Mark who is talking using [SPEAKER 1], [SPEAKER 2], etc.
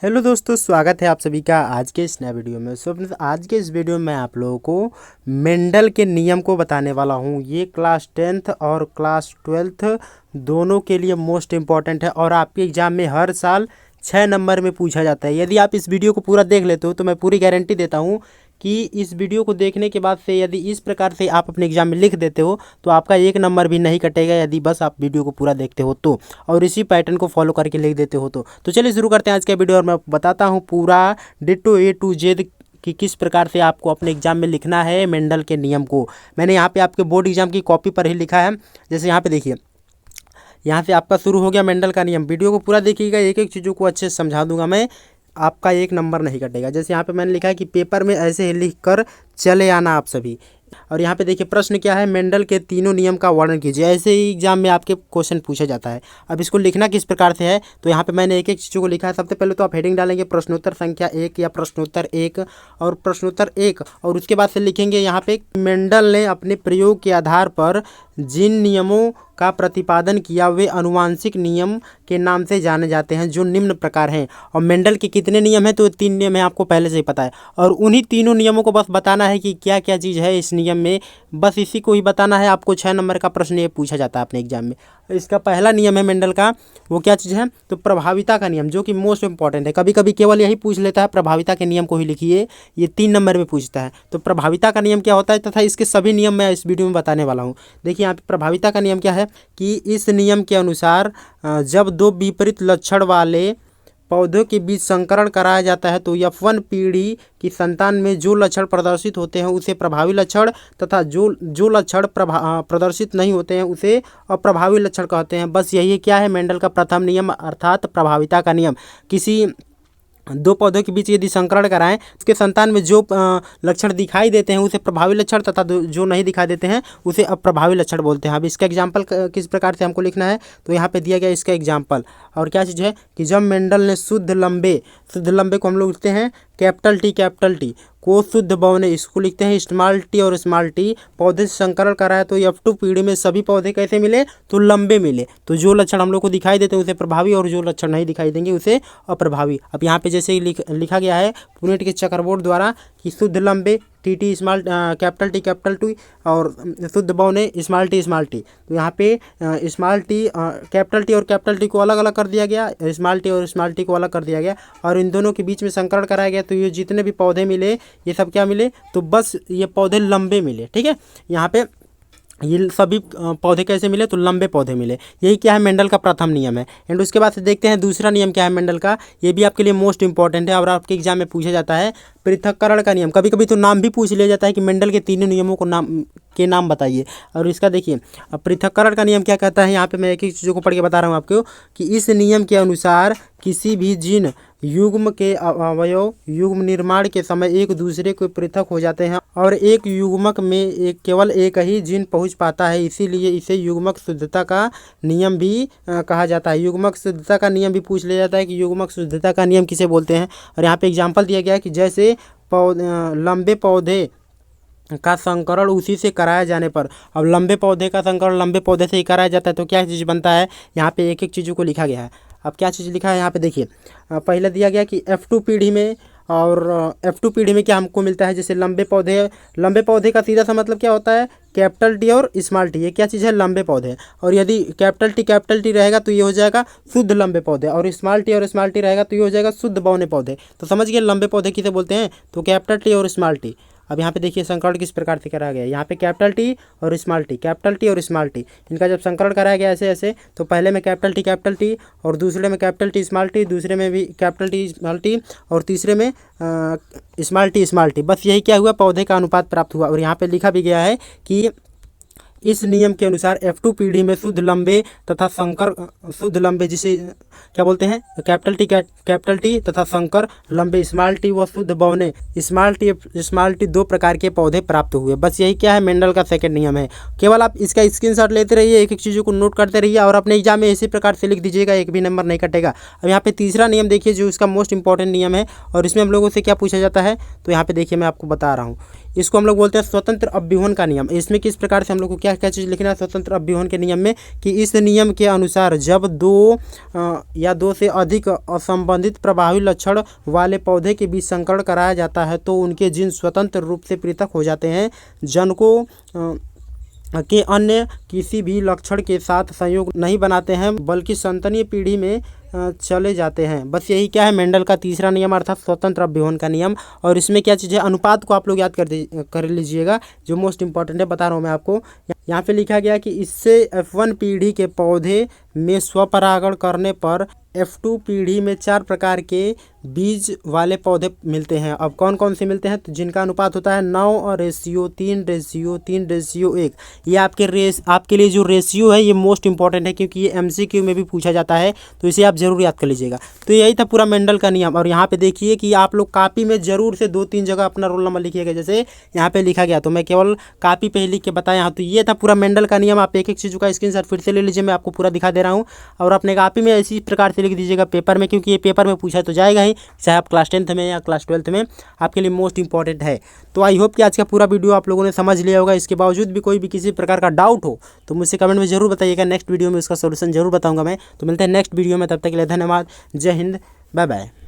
[SPEAKER 1] Hello दोस्तों, स्वागत है आप सभी का आज के इस नए वीडियो में। सो फ्रेंड्स, आज के इस वीडियो में मैं आप लोगों को मेंडल के नियम को बताने वाला हूँ। ये क्लास 10th और क्लास 12th दोनों के लिए मोस्ट इम्पॉर्टेंट है और आपके एग्ज़ाम में हर साल 6 नंबर में पूछा जाता है। यदि आप इस वीडियो को पूरा देख लेते हो तो मैं पूरी गारंटी देता हूँ कि इस वीडियो को देखने के बाद से यदि इस प्रकार से आप अपने एग्जाम में लिख देते हो तो आपका 1 नंबर भी नहीं कटेगा, यदि बस आप वीडियो को पूरा देखते हो तो, और इसी पैटर्न को फॉलो करके लिख देते हो तो चलिए शुरू करते हैं आज का वीडियो। और मैं बताता हूँ पूरा डिट्टो A to Z कि किस प्रकार से आपको अपने एग्जाम में लिखना है मेंडल के नियम को। मैंने यहाँ पे आपके बोर्ड एग्जाम की कॉपी पर ही लिखा है। जैसे यहाँ पे देखिए, यहाँ से आपका शुरू हो गया मेंडल का नियम। वीडियो को पूरा देखिएगा, एक एक चीज़ों को अच्छे से समझा दूंगा मैं, आपका 1 नंबर नहीं कटेगा। जैसे यहाँ पे मैंने लिखा है कि पेपर में ऐसे ही लिख कर चले आना आप सभी। और यहाँ पे देखिए प्रश्न क्या है, मेंडल के तीनों नियम का वर्णन कीजिए। ऐसे ही एग्जाम में आपके क्वेश्चन पूछा जाता है। अब इसको लिखना किस प्रकार से है, तो यहाँ पे मैंने एक एक चीज़ों को लिखा है। सबसे पहले तो आप हेडिंग डालेंगे प्रश्नोत्तर संख्या 1 या प्रश्नोत्तर 1 और प्रश्नोत्तर 1, और उसके बाद से लिखेंगे यहाँ पे मेंडल ने अपने प्रयोग के आधार पर जिन नियमों का प्रतिपादन किया वे आनुवांशिक नियम के नाम से जाने जाते हैं, जो निम्न प्रकार हैं। और मेंडल के कितने नियम हैं, तो 3 नियम हैं, आपको पहले से ही पता है। और उन्हीं तीनों नियमों को बस बताना है कि क्या क्या चीज़ है इस नियम में, बस इसी को ही बताना है। आपको 6 नंबर का प्रश्न ये पूछा जाता है अपने एग्जाम में। इसका पहला नियम है मेंडल का, वो क्या चीज़ है, तो प्रभाविता का नियम, जो कि मोस्ट इंपॉर्टेंट है। कभी कभी केवल यही पूछ लेता है प्रभाविता के नियम को ही लिखिए, ये 3 नंबर में पूछता है। तो प्रभाविता का नियम क्या होता है तथा इसके सभी नियम मैं इस वीडियो में बताने वाला हूँ। देखिए यहाँ पे प्रभाविता का नियम क्या है कि इस नियम के अनुसार जब 2 विपरीत लक्षण वाले पौधों के बीच संकरण कराया जाता है तो F1 पीढ़ी की संतान में जो लक्षण प्रदर्शित होते हैं उसे प्रभावी लक्षण, तथा जो लक्षण प्रदर्शित नहीं होते हैं उसे अप्रभावी लक्षण कहते हैं। बस यही क्या है मेंडल का प्रथम नियम, अर्थात प्रभाविता का नियम। किसी 2 पौधों के बीच यदि संकरण कराएं, उसके संतान में जो लक्षण दिखाई देते हैं उसे प्रभावी लक्षण, तथा जो नहीं दिखाई देते हैं उसे अप्रभावी लक्षण बोलते हैं। अब इसका एग्जाम्पल किस प्रकार से हमको लिखना है, तो यहाँ पे दिया गया इसका एग्जाम्पल। और क्या चीज़ है कि जब मेंडल ने शुद्ध लंबे को हम लोग लिखते हैं कैपिटल टी को शुद्ध बहुने, इसको लिखते हैं स्मॉल टी और स्मॉल टी, पौधे से संकरण कराया तो F2 पीढ़ी में सभी पौधे कैसे मिले, तो लंबे मिले। तो जो लक्षण हम लोग को दिखाई देते हैं उसे प्रभावी, और जो लक्षण नहीं दिखाई देंगे उसे अप्रभावी। अब यहाँ पे जैसे लिखा गया है पुनेट के चक्रबोर्ड द्वारा कि शुद्ध लंबे टी स्मॉल कैपिटल टी और शुद्ध बहुने स्मॉल टी। तो यहाँ पे स्मॉल टी कैपिटल टी और कैपिटल टी को अलग अलग कर दिया गया, स्मॉल टी और स्मॉल टी को अलग कर दिया गया, और इन दोनों के बीच में संकरण कराया गया। तो ये जितने भी पौधे मिले ये सब क्या मिले, तो बस ये पौधे लंबे मिले। ठीक है, यहाँ पे ये सभी पौधे कैसे मिले, तो लंबे पौधे मिले। यही क्या है मेंडल का प्रथम नियम है। एंड उसके बाद से देखते हैं दूसरा नियम क्या है मेंडल का। ये भी आपके लिए मोस्ट इंपॉर्टेंट है और आपके एग्जाम में पूछा जाता है पृथक्करण का नियम। कभी कभी तो नाम भी पूछ लिया जाता है कि मेंडल के तीनों नियमों को नाम बताइए। और इसका देखिए पृथक्करण का नियम क्या कहता है, यहाँ पे मैं एक एक चीज़ों को पढ़ के बता रहा हूँ आपको कि इस नियम के अनुसार किसी भी जीन युग्म के अवयव युग्म निर्माण के समय एक दूसरे को पृथक हो जाते हैं और एक युग्मक में केवल एक ही जीन पहुंच पाता है, इसीलिए इसे युग्मक शुद्धता का नियम भी कहा जाता है। युग्मक शुद्धता का नियम भी पूछ लिया जाता है कि युग्मक शुद्धता का नियम किसे बोलते हैं। और यहाँ पे एग्जाम्पल दिया गया है कि जैसे लंबे पौधे का संकरण उसी से कराया जाने पर, अब लंबे पौधे का संकरण लंबे पौधे से ही कराया जाता है तो क्या चीज़ बनता है, यहाँ पे एक एक चीज़ों को लिखा गया है। अब क्या चीज़ लिखा है यहाँ पे देखिए, पहले दिया गया कि F2 पीढ़ी में, और F2 पीढ़ी में क्या हमको मिलता है, जैसे लंबे पौधे का सीधा सा मतलब क्या होता है, कैपिटल टी और स्मॉल टी। ये क्या चीज़ है, लंबे पौधे। और यदि कैपिटल टी रहेगा तो ये हो जाएगा शुद्ध लंबे पौधे, और स्मॉल टी रहेगा तो ये हो जाएगा शुद्ध बौने पौधे। तो समझ गए लंबे पौधे किसे बोलते हैं, तो कैपिटल टी और स्मॉल टी। अब यहाँ पे देखिए संकरण किस प्रकार से कराया गया है। यहाँ पे कैपिटल टी और स्मॉल टी, इनका जब संकरण कराया गया ऐसे तो पहले में कैपिटल टी और दूसरे में कैपिटल टी स्मॉल टी, दूसरे में भी कैपिटल टी स्मॉल टी और तीसरे में स्मॉल टी। बस यही क्या हुआ, पौधे का अनुपात प्राप्त हुआ। और यहाँ पे लिखा भी गया है कि इस नियम के अनुसार F2 पीढ़ी में शुद्ध लंबे तथा संकर शुद्ध लंबे, जिसे क्या बोलते हैं, कैपिटल टी तथा संकर लंबे स्मॉल टी व शुद्ध बौने स्मॉल टी 2 प्रकार के पौधे प्राप्त हुए। बस यही क्या है मेंडल का सेकंड नियम है। केवल आप इसका स्क्रीनशॉट लेते रहिए, एक एक चीज़ों को नोट करते रहिए और अपने एग्जाम में इसी प्रकार से लिख दीजिएगा, एक भी नंबर नहीं कटेगा। अब यहाँ पे तीसरा नियम देखिए जो इसका मोस्ट इंपॉर्टेंट नियम है, और इसमें हम लोगों से क्या पूछा जाता है, तो यहाँ पे देखिए मैं आपको बता रहा हूँ। इसको हम लोग बोलते हैं स्वतंत्र अभ्यूहन का नियम। इसमें किस प्रकार से हम लोग को क्या क्या चीज़ लिखना है स्वतंत्र अभ्यूहन के नियम में, कि इस नियम के अनुसार जब या दो से अधिक असंबंधित प्रभावी लक्षण वाले पौधे के बीच संकरण कराया जाता है तो उनके जीन स्वतंत्र रूप से पृथक हो जाते हैं, जनको के अन्य किसी भी लक्षण के साथ संयोग नहीं बनाते हैं बल्कि संतानीय पीढ़ी में चले जाते हैं। बस यही क्या है मेंडल का तीसरा नियम अर्थात स्वतंत्र अभ्यूहन का नियम। और इसमें क्या चीज़ है, अनुपात को आप लोग याद कर लीजिएगा, जो मोस्ट इंपॉर्टेंट है, बता रहा हूँ मैं आपको। यहाँ पे लिखा गया कि इससे F1 पीढ़ी के पौधे में स्वपरागण करने पर F2 पीढ़ी में 4 प्रकार के बीज वाले पौधे मिलते हैं। अब कौन कौन से मिलते हैं, तो जिनका अनुपात होता है 9:3:3:1। ये आपके लिए जो रेशियो है ये मोस्ट इंपॉर्टेंट है, क्योंकि ये MCQ में भी पूछा जाता है, तो इसे आप जरूर याद कर लीजिएगा। तो यही था पूरा मेंडल का नियम। और यहाँ पे देखिए कि आप लोग कॉपी में जरूर से 2-3 जगह अपना रोल नंबर लिखिएगा, जैसे यहाँ पे लिखा गया, तो मैं केवल कॉपी पे ही लिख के बताया। तो ये था पूरा मेंडल का नियम। आप एक एक चीज़ का स्क्रीनशॉट फिर से ले लीजिए, मैं आपको पूरा दिखा दे रहा हूँ। और अपने कॉपी में इसी प्रकार से लिख दीजिएगा पेपर में, क्योंकि ये पेपर में पूछा तो जाएगा ही, चाहे आप क्लास 10th में या क्लास 12th में, आपके लिए मोस्ट इंपॉर्टेंट है। तो आई होप कि आज का पूरा वीडियो आप लोगों ने समझ लिया होगा। इसके बावजूद भी कोई भी किसी प्रकार का डाउट हो तो मुझसे कमेंट में जरूर बताइएगा, नेक्स्ट वीडियो में इसका सोल्यूशन जरूर बताऊंगा मैं। तो मिलते हैं नेक्स्ट वीडियो में, तब तक के लिए धन्यवाद। जय हिंद, बाय बाय।